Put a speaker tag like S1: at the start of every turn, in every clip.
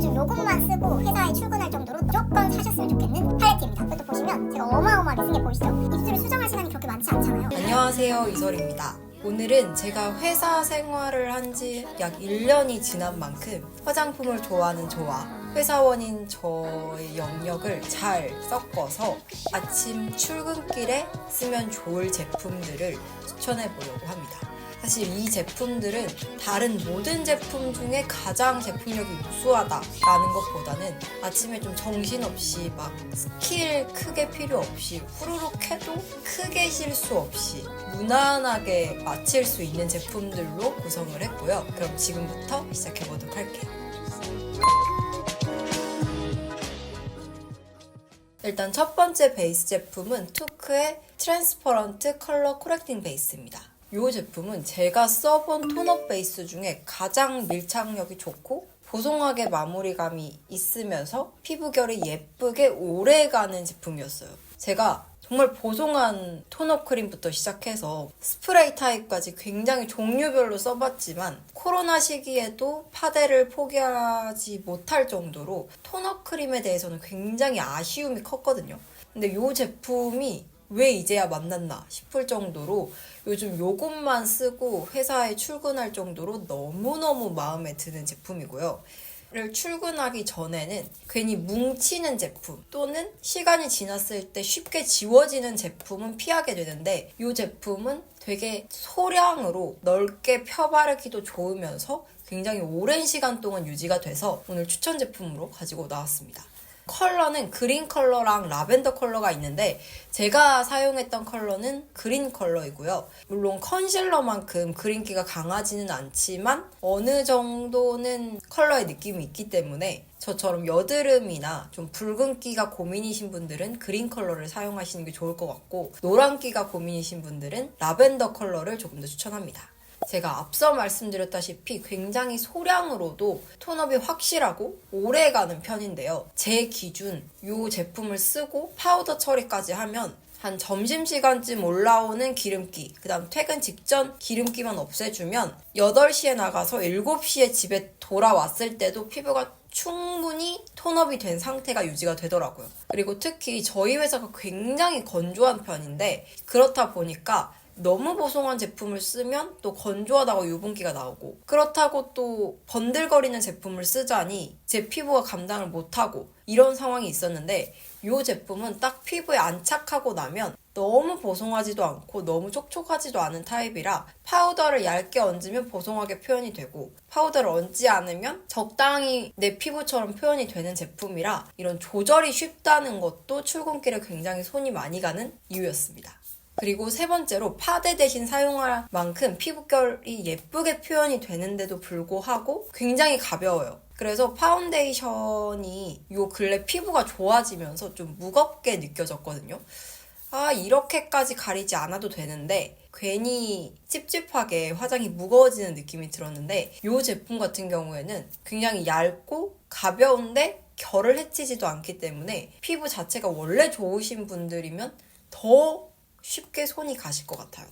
S1: 요즘 요것만 쓰고 회사에 출근할 정도로 무조건 사셨으면 좋겠는 팔레트입니다. 이것도 보시면 제가 어마어마하게 쓴 게 보이시죠? 입술을 수정할 시간이 그렇게 많지 않잖아요.
S2: 안녕하세요, 이설입니다. 오늘은 제가 회사 생활을 한 지 약 1년이 지난 만큼 화장품을 좋아하는 저와 회사원인 저의 영역을 잘 섞어서 아침 출근길에 쓰면 좋을 제품들을 추천해 보려고 합니다. 사실 이 제품들은 다른 모든 제품 중에 가장 제품력이 우수하다라는 것보다는 아침에 좀 정신없이 막 스킬 크게 필요 없이 후루룩 해도 크게 실수 없이 무난하게 마칠 수 있는 제품들로 구성을 했고요. 그럼 지금부터 시작해보도록 할게요. 일단 첫 번째 베이스 제품은 투크의 트랜스퍼런트 컬러 코렉팅 베이스입니다. 이 제품은 제가 써본 톤업 베이스 중에 가장 밀착력이 좋고 보송하게 마무리감이 있으면서 피부결이 예쁘게 오래가는 제품이었어요. 제가 정말 보송한 톤업 크림부터 시작해서 스프레이 타입까지 굉장히 종류별로 써봤지만 코로나 시기에도 파데를 포기하지 못할 정도로 톤업 크림에 대해서는 굉장히 아쉬움이 컸거든요. 근데 이 제품이 왜 이제야 만났나 싶을 정도로 요즘 요것만 쓰고 회사에 출근할 정도로 너무너무 마음에 드는 제품이고요. 출근하기 전에는 괜히 뭉치는 제품 또는 시간이 지났을 때 쉽게 지워지는 제품은 피하게 되는데 이 제품은 되게 소량으로 넓게 펴바르기도 좋으면서 굉장히 오랜 시간 동안 유지가 돼서 오늘 추천 제품으로 가지고 나왔습니다. 컬러는 그린 컬러랑 라벤더 컬러가 있는데 제가 사용했던 컬러는 그린 컬러이고요. 물론 컨실러만큼 그린기가 강하지는 않지만 어느 정도는 컬러의 느낌이 있기 때문에 저처럼 여드름이나 좀 붉은기가 고민이신 분들은 그린 컬러를 사용하시는 게 좋을 것 같고 노란기가 고민이신 분들은 라벤더 컬러를 조금 더 추천합니다. 제가 앞서 말씀드렸다시피 굉장히 소량으로도 톤업이 확실하고 오래가는 편인데요. 제 기준 이 제품을 쓰고 파우더 처리까지 하면 한 점심시간쯤 올라오는 기름기, 그 다음 퇴근 직전 기름기만 없애주면 8시에 나가서 7시에 집에 돌아왔을 때도 피부가 충분히 톤업이 된 상태가 유지가 되더라고요. 그리고 특히 저희 회사가 굉장히 건조한 편인데 그렇다 보니까 너무 보송한 제품을 쓰면 또 건조하다고 유분기가 나오고 그렇다고 또 번들거리는 제품을 쓰자니 제 피부가 감당을 못하고 이런 상황이 있었는데 이 제품은 딱 피부에 안착하고 나면 너무 보송하지도 않고 너무 촉촉하지도 않은 타입이라 파우더를 얇게 얹으면 보송하게 표현이 되고 파우더를 얹지 않으면 적당히 내 피부처럼 표현이 되는 제품이라 이런 조절이 쉽다는 것도 출근길에 굉장히 손이 많이 가는 이유였습니다. 그리고 세 번째로 파데 대신 사용할 만큼 피부결이 예쁘게 표현이 되는데도 불구하고 굉장히 가벼워요. 그래서 파운데이션이 요 근래 피부가 좋아지면서 좀 무겁게 느껴졌거든요. 이렇게까지 가리지 않아도 되는데 괜히 찝찝하게 화장이 무거워지는 느낌이 들었는데 이 제품 같은 경우에는 굉장히 얇고 가벼운데 결을 해치지도 않기 때문에 피부 자체가 원래 좋으신 분들이면 더 쉽게 손이 가실 것 같아요.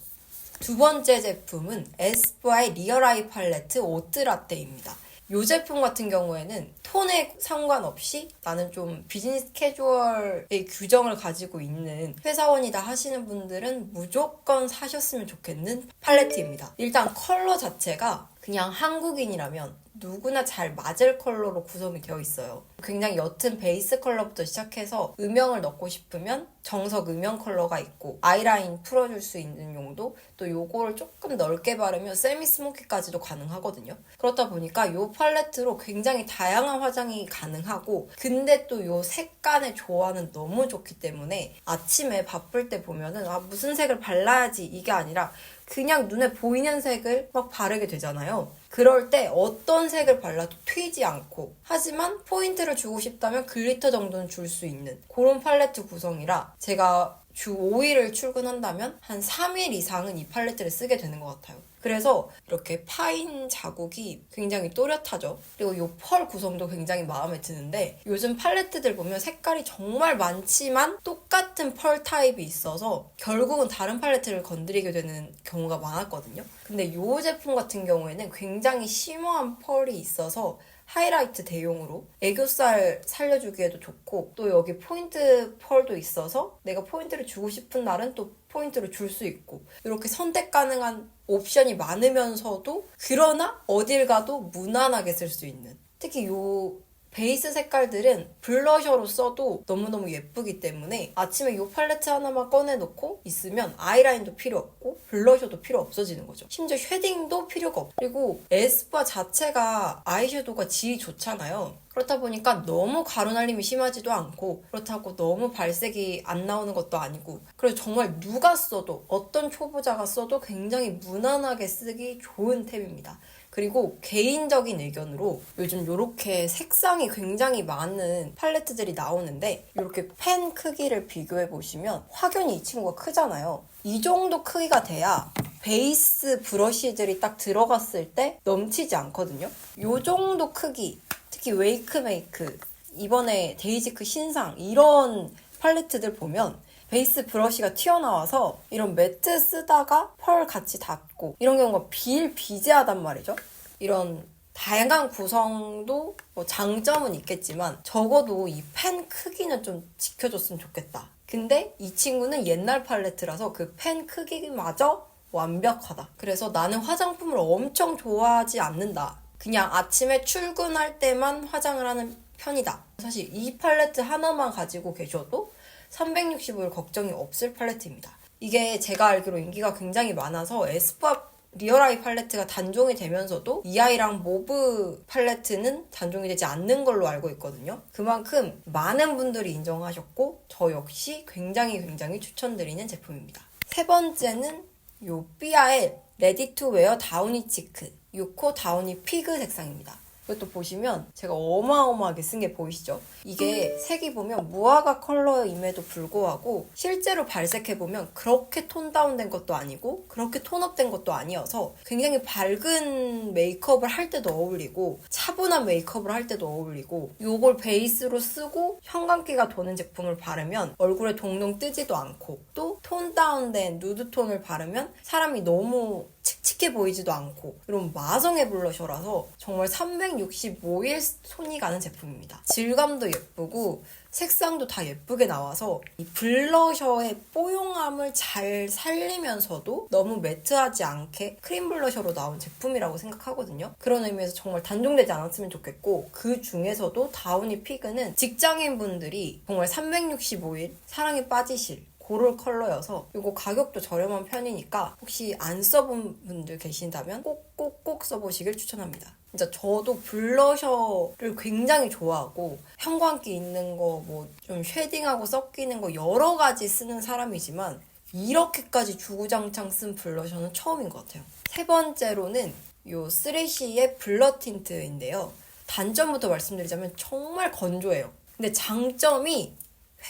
S2: 두 번째 제품은 에스쁘아의 리얼 아이 팔레트 오트 라떼입니다. 이 제품 같은 경우에는 톤에 상관없이 나는 좀 비즈니스 캐주얼의 규정을 가지고 있는 회사원이다 하시는 분들은 무조건 사셨으면 좋겠는 팔레트입니다. 일단 컬러 자체가 그냥 한국인이라면 누구나 잘 맞을 컬러로 구성이 되어 있어요. 굉장히 옅은 베이스 컬러부터 시작해서 음영을 넣고 싶으면 정석 음영 컬러가 있고 아이라인 풀어줄 수 있는 용도 또 요거를 조금 넓게 바르면 세미 스모키까지도 가능하거든요. 그렇다 보니까 요 팔레트로 굉장히 다양한 화장이 가능하고 근데 또 요 색감의 조화는 너무 좋기 때문에 아침에 바쁠 때 보면은 무슨 색을 발라야지 이게 아니라 그냥 눈에 보이는 색을 막 바르게 되잖아요. 그럴 때 어떤 색을 발라도 튀지 않고 하지만 포인트를 주고 싶다면 글리터 정도는 줄 수 있는 그런 팔레트 구성이라 제가 주 5일을 출근한다면 한 3일 이상은 이 팔레트를 쓰게 되는 것 같아요. 그래서 이렇게 파인 자국이 굉장히 또렷하죠. 그리고 이 펄 구성도 굉장히 마음에 드는데 요즘 팔레트들 보면 색깔이 정말 많지만 똑같은 펄 타입이 있어서 결국은 다른 팔레트를 건드리게 되는 경우가 많았거든요. 근데 이 제품 같은 경우에는 굉장히 쉬머한 펄이 있어서 하이라이트 대용으로 애교살 살려주기에도 좋고, 또 여기 포인트 펄도 있어서 내가 포인트를 주고 싶은 날은 또 포인트를 줄 수 있고, 이렇게 선택 가능한 옵션이 많으면서도 그러나 어딜 가도 무난하게 쓸 수 있는, 특히 요 베이스 색깔들은 블러셔로 써도 너무너무 예쁘기 때문에 아침에 이 팔레트 하나만 꺼내놓고 있으면 아이라인도 필요 없고 블러셔도 필요 없어지는 거죠. 심지어 쉐딩도 필요가 없고, 그리고 에스쁘아 자체가 아이섀도우가 질이 좋잖아요. 그렇다 보니까 너무 가루날림이 심하지도 않고, 그렇다고 너무 발색이 안 나오는 것도 아니고, 그래서 정말 누가 써도, 어떤 초보자가 써도 굉장히 무난하게 쓰기 좋은 템입니다. 그리고 개인적인 의견으로 요즘 이렇게 색상이 굉장히 많은 팔레트들이 나오는데, 이렇게 펜 크기를 비교해 보시면 확연히 이 친구가 크잖아요. 이 정도 크기가 돼야 베이스 브러쉬들이 딱 들어갔을 때 넘치지 않거든요. 이 정도 크기, 특히 웨이크메이크, 이번에 데이지크 신상, 이런 팔레트들 보면 베이스 브러쉬가 튀어나와서 이런 매트 쓰다가 펄 같이 닿고 이런 경우가 비일비재하단 말이죠. 이런 다양한 구성도 뭐 장점은 있겠지만 적어도 이 펜 크기는 좀 지켜줬으면 좋겠다. 근데 이 친구는 옛날 팔레트라서 그 펜 크기마저 완벽하다. 그래서 나는 화장품을 엄청 좋아하지 않는다. 그냥 아침에 출근할 때만 화장을 하는 편이다. 사실 이 팔레트 하나만 가지고 계셔도 365일 걱정이 없을 팔레트입니다. 이게 제가 알기로 인기가 굉장히 많아서 에스쁘아 리얼아이 팔레트가 단종이 되면서도 이 아이랑 모브 팔레트는 단종이 되지 않는 걸로 알고 있거든요. 그만큼 많은 분들이 인정하셨고 저 역시 굉장히 추천드리는 제품입니다. 세 번째는 요 삐아의 레디 투 웨어 다우니 치크 6호 다우니 피그 색상입니다. 이것도 보시면 제가 어마어마하게 쓴 게 보이시죠? 이게 색이 보면 무화과 컬러임에도 불구하고 실제로 발색해보면 그렇게 톤 다운된 것도 아니고 그렇게 톤업된 것도 아니어서 굉장히 밝은 메이크업을 할 때도 어울리고 차분한 메이크업을 할 때도 어울리고, 요걸 베이스로 쓰고 형광기가 도는 제품을 바르면 얼굴에 동동 뜨지도 않고, 또 톤 다운된 누드톤을 바르면 사람이 너무 칙칙해 보이지도 않고, 이런 마성의 블러셔라서 정말 365일 손이 가는 제품입니다. 질감도 예쁘고 색상도 다 예쁘게 나와서 이 블러셔의 뽀용함을 잘 살리면서도 너무 매트하지 않게 크림 블러셔로 나온 제품이라고 생각하거든요. 그런 의미에서 정말 단종되지 않았으면 좋겠고, 그 중에서도 다우니 피그는 직장인분들이 정말 365일 사랑에 빠지실 고를 컬러여서 이거 가격도 저렴한 편이니까 혹시 안 써본 분들 계신다면 꼭 써보시길 추천합니다. 진짜 저도 블러셔를 굉장히 좋아하고 형광기 있는 거 뭐 좀 쉐딩하고 섞이는 거 여러 가지 쓰는 사람이지만 이렇게까지 주구장창 쓴 블러셔는 처음인 것 같아요. 세 번째로는 요 3CE의 블러 틴트인데요. 단점부터 말씀드리자면 정말 건조해요. 근데 장점이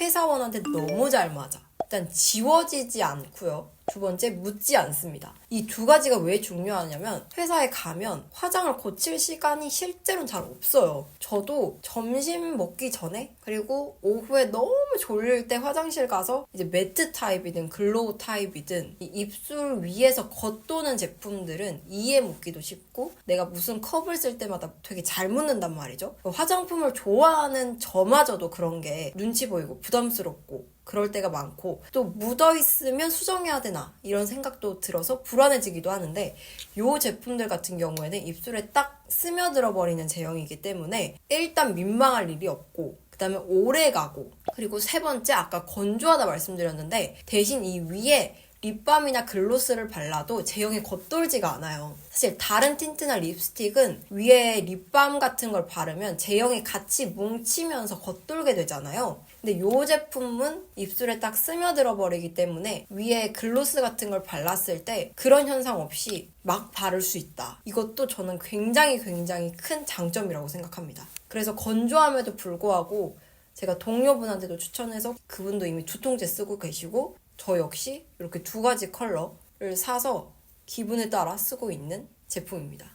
S2: 회사원한테 너무 잘 맞아. 일단 지워지지 않고요. 두 번째, 묻지 않습니다. 이 두 가지가 왜 중요하냐면 회사에 가면 화장을 고칠 시간이 실제로는 잘 없어요. 저도 점심 먹기 전에 그리고 오후에 너무 졸릴 때 화장실 가서 이제 매트 타입이든 글로우 타입이든 이 입술 위에서 겉도는 제품들은 이에 묻기도 쉽고 내가 무슨 컵을 쓸 때마다 되게 잘 묻는단 말이죠. 화장품을 좋아하는 저마저도 그런 게 눈치 보이고 부담스럽고 그럴 때가 많고, 또 묻어있으면 수정해야 되나 이런 생각도 들어서 불안해지기도 하는데, 이 제품들 같은 경우에는 입술에 딱 스며들어 버리는 제형이기 때문에 일단 민망할 일이 없고, 그 다음에 오래 가고, 그리고 세 번째, 아까 건조하다 말씀드렸는데 대신 이 위에 립밤이나 글로스를 발라도 제형이 겉돌지가 않아요. 사실 다른 틴트나 립스틱은 위에 립밤 같은 걸 바르면 제형이 같이 뭉치면서 겉돌게 되잖아요. 근데 이 제품은 입술에 딱 스며들어 버리기 때문에 위에 글로스 같은 걸 발랐을 때 그런 현상 없이 막 바를 수 있다. 이것도 저는 굉장히 큰 장점이라고 생각합니다. 그래서 건조함에도 불구하고 제가 동료분한테도 추천해서 그분도 이미 두 통째 쓰고 계시고 저 역시 이렇게 두 가지 컬러를 사서 기분에 따라 쓰고 있는 제품입니다.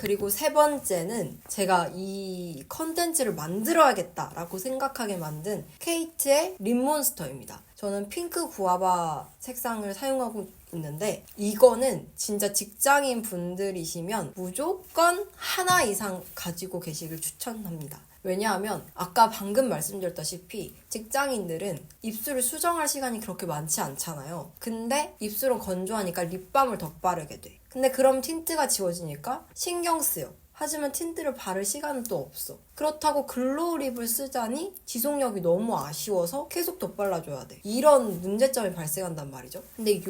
S2: 그리고 세 번째는 제가 이 컨텐츠를 만들어야겠다라고 생각하게 만든 케이트의 립몬스터입니다. 저는 핑크 구아바 색상을 사용하고 있는데 이거는 진짜 직장인 분들이시면 무조건 하나 이상 가지고 계시길 추천합니다. 왜냐하면 아까 방금 말씀드렸다시피 직장인들은 입술을 수정할 시간이 그렇게 많지 않잖아요. 근데 입술은 건조하니까 립밤을 더 바르게 돼. 근데 그럼 틴트가 지워지니까 신경 쓰여. 하지만 틴트를 바를 시간은 또 없어. 그렇다고 글로우 립을 쓰자니 지속력이 너무 아쉬워서 계속 덧발라줘야 돼. 이런 문제점이 발생한단 말이죠. 근데 이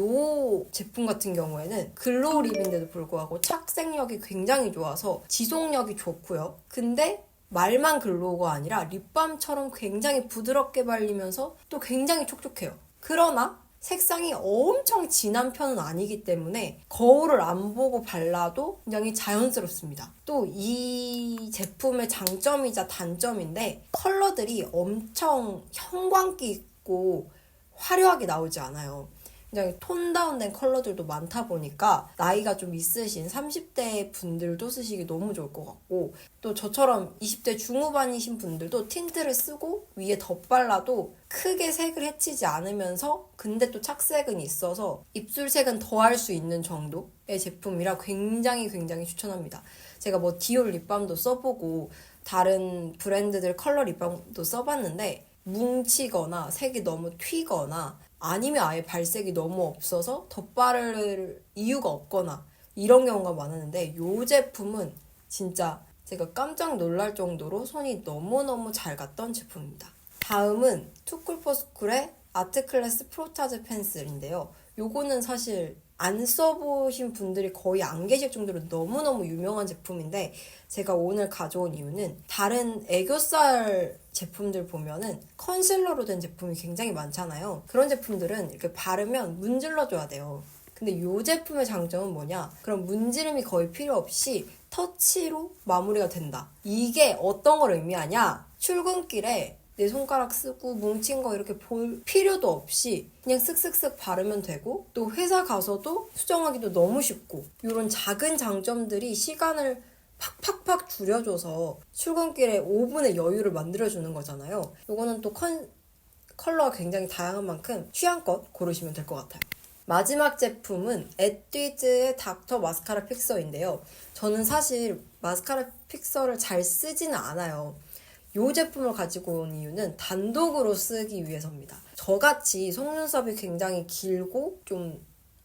S2: 제품 같은 경우에는 글로우 립인데도 불구하고 착색력이 굉장히 좋아서 지속력이 좋고요. 근데 말만 글로우가 아니라 립밤처럼 굉장히 부드럽게 발리면서 또 굉장히 촉촉해요. 그러나 색상이 엄청 진한 편은 아니기 때문에 거울을 안 보고 발라도 굉장히 자연스럽습니다. 또 이 제품의 장점이자 단점인데 컬러들이 엄청 형광기 있고 화려하게 나오지 않아요. 굉장히 톤 다운된 컬러들도 많다 보니까 나이가 좀 있으신 30대 분들도 쓰시기 너무 좋을 것 같고 또 저처럼 20대 중후반이신 분들도 틴트를 쓰고 위에 덧발라도 크게 색을 해치지 않으면서 근데 또 착색은 있어서 입술색은 더할 수 있는 정도의 제품이라 굉장히 추천합니다. 제가 뭐 디올 립밤도 써보고 다른 브랜드들 컬러 립밤도 써봤는데 뭉치거나 색이 너무 튀거나 아니면 아예 발색이 너무 없어서 덧바를 이유가 없거나 이런 경우가 많았는데 이 제품은 진짜 제가 깜짝 놀랄 정도로 손이 너무너무 잘 갔던 제품입니다. 다음은 투쿨포스쿨의 아트클래스 프로타즈 펜슬인데요. 요거는 사실 안 써보신 분들이 거의 안 계실 정도로 너무너무 유명한 제품인데 제가 오늘 가져온 이유는 다른 애교살 제품들 보면은 컨실러로 된 제품이 굉장히 많잖아요. 그런 제품들은 이렇게 바르면 문질러줘야 돼요. 근데 이 제품의 장점은 뭐냐? 그럼 문지름이 거의 필요 없이 터치로 마무리가 된다. 이게 어떤 걸 의미하냐? 출근길에 내 손가락 쓰고 뭉친 거 이렇게 볼 필요도 없이 그냥 쓱쓱쓱 바르면 되고 또 회사 가서도 수정하기도 너무 쉽고 이런 작은 장점들이 시간을 팍팍팍 줄여줘서 출근길에 5분의 여유를 만들어주는 거잖아요. 이거는 또 컬러가 굉장히 다양한 만큼 취향껏 고르시면 될 것 같아요. 마지막 제품은 에뛰드의 닥터 마스카라 픽서인데요. 저는 사실 마스카라 픽서를 잘 쓰지는 않아요. 이 제품을 가지고 온 이유는 단독으로 쓰기 위해서입니다. 저같이 속눈썹이 굉장히 길고 좀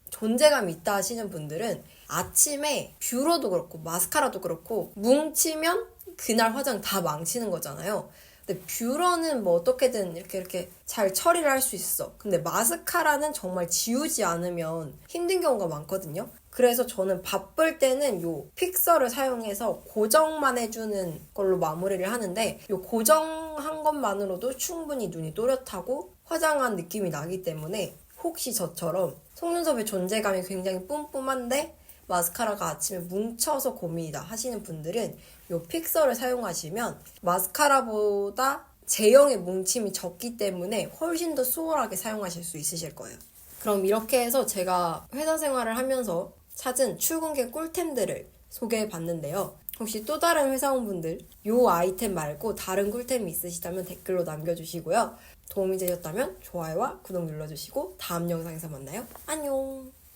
S2: 존재감이 있다 하시는 분들은 아침에 뷰러도 그렇고 마스카라도 그렇고 뭉치면 그날 화장 다 망치는 거잖아요. 근데 뷰러는 뭐 어떻게든 이렇게 잘 처리를 할 수 있어. 근데 마스카라는 정말 지우지 않으면 힘든 경우가 많거든요. 그래서 저는 바쁠 때는 요 픽서를 사용해서 고정만 해주는 걸로 마무리를 하는데 요 고정한 것만으로도 충분히 눈이 또렷하고 화장한 느낌이 나기 때문에 혹시 저처럼 속눈썹의 존재감이 굉장히 뿜뿜한데 마스카라가 아침에 뭉쳐서 고민이다 하시는 분들은 요 픽서를 사용하시면 마스카라보다 제형의 뭉침이 적기 때문에 훨씬 더 수월하게 사용하실 수 있으실 거예요. 그럼 이렇게 해서 제가 회사 생활을 하면서 찾은 출근길 꿀템들을 소개해봤는데요. 혹시 또 다른 회사원분들 이 아이템 말고 다른 꿀템이 있으시다면 댓글로 남겨주시고요. 도움이 되셨다면 좋아요와 구독 눌러주시고 다음 영상에서 만나요. 안녕!